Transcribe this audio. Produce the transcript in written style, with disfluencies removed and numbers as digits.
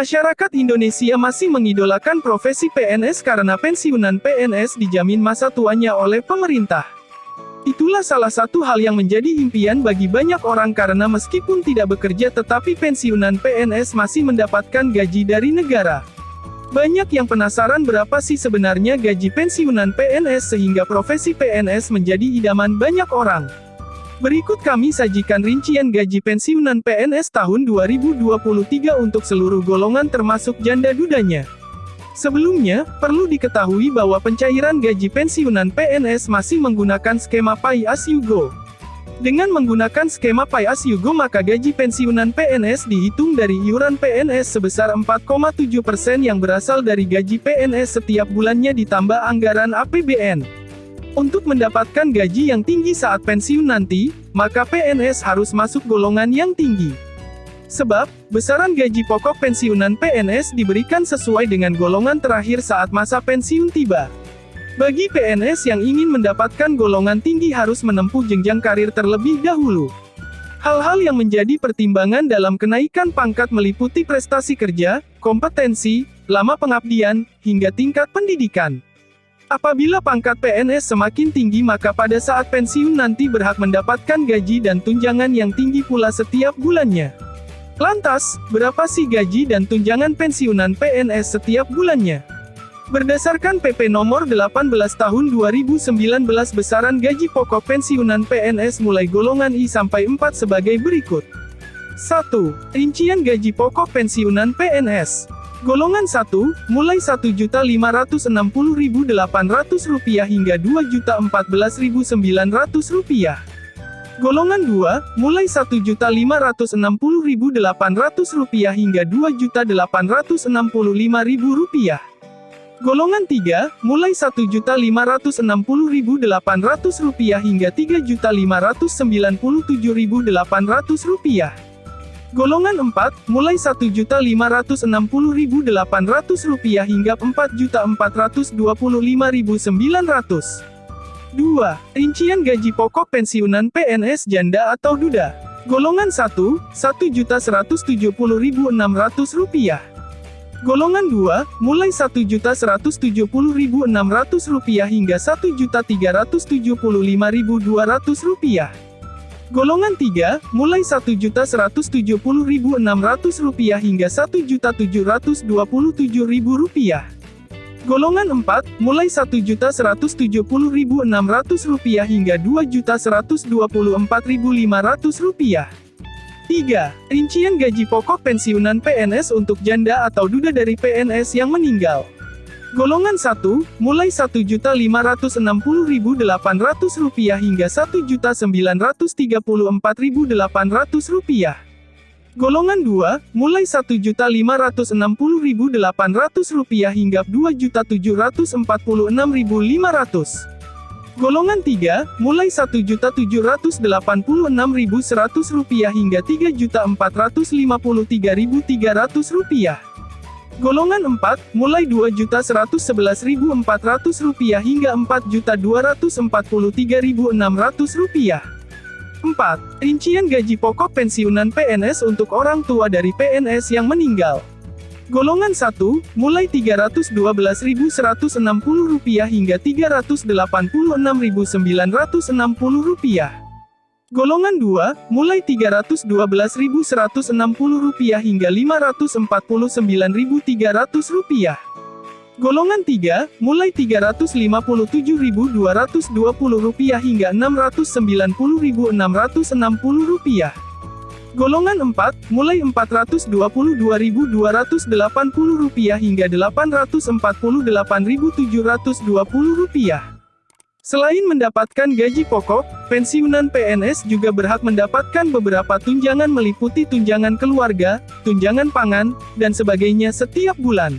Masyarakat Indonesia masih mengidolakan profesi PNS karena pensiunan PNS dijamin masa tuanya oleh pemerintah. Itulah salah satu hal yang menjadi impian bagi banyak orang karena meskipun tidak bekerja tetapi pensiunan PNS masih mendapatkan gaji dari negara. Banyak yang penasaran berapa sih sebenarnya gaji pensiunan PNS sehingga profesi PNS menjadi idaman banyak orang. Berikut kami sajikan rincian gaji pensiunan PNS tahun 2023 untuk seluruh golongan termasuk janda dudanya. Sebelumnya, perlu diketahui bahwa pencairan gaji pensiunan PNS masih menggunakan skema Pay As You Go. Dengan menggunakan skema Pay As You Go maka gaji pensiunan PNS dihitung dari iuran PNS sebesar 4,7% yang berasal dari gaji PNS setiap bulannya ditambah anggaran APBN. Untuk mendapatkan gaji yang tinggi saat pensiun nanti, maka PNS harus masuk golongan yang tinggi. Sebab, besaran gaji pokok pensiunan PNS diberikan sesuai dengan golongan terakhir saat masa pensiun tiba. Bagi PNS yang ingin mendapatkan golongan tinggi harus menempuh jenjang karir terlebih dahulu. Hal-hal yang menjadi pertimbangan dalam kenaikan pangkat meliputi prestasi kerja, kompetensi, lama pengabdian, hingga tingkat pendidikan. Apabila pangkat PNS semakin tinggi maka pada saat pensiun nanti berhak mendapatkan gaji dan tunjangan yang tinggi pula setiap bulannya. Lantas, berapa sih gaji dan tunjangan pensiunan PNS setiap bulannya? Berdasarkan PP nomor 18 tahun 2019 besaran gaji pokok pensiunan PNS mulai golongan I sampai 4 sebagai berikut. 1. Rincian gaji pokok pensiunan PNS. Golongan 1, mulai Rp1.560.800 hingga Rp2.014.900. Golongan 2, mulai Rp1.560.800 hingga Rp2.865.000. Golongan 3, mulai Rp1.560.800 hingga Rp3.597.800. Golongan 4, mulai Rp1.560.800 hingga Rp4.425.900. 2. Rincian gaji pokok pensiunan PNS janda atau duda. Golongan 1, Rp1.170.600. Golongan 2, mulai Rp1.170.600 hingga Rp1.375.200. Golongan 3, mulai Rp1.170.600 hingga Rp1.727.000. Golongan 4, mulai Rp1.170.600 hingga Rp2.124.500. 3. Rincian gaji pokok pensiunan PNS untuk janda atau duda dari PNS yang meninggal. Golongan 1, mulai Rp1.560.800 hingga Rp1.934.800. Golongan 2, mulai Rp1.560.800 hingga Rp2.746.500. Golongan 3, mulai Rp1.786.100 hingga Rp3.453.300. Golongan 4, mulai Rp2.111.400 hingga Rp4.243.600. 4. Rincian gaji pokok pensiunan PNS untuk orang tua dari PNS yang meninggal. Golongan 1, mulai Rp312.160 hingga Rp386.960. Golongan 2, mulai Rp312.160 hingga Rp549.300. Golongan 3, mulai Rp357.220 hingga Rp690.660. Golongan 4, mulai Rp422.280 hingga Rp848.720. Selain mendapatkan gaji pokok, pensiunan PNS juga berhak mendapatkan beberapa tunjangan meliputi tunjangan keluarga, tunjangan pangan, dan sebagainya setiap bulan.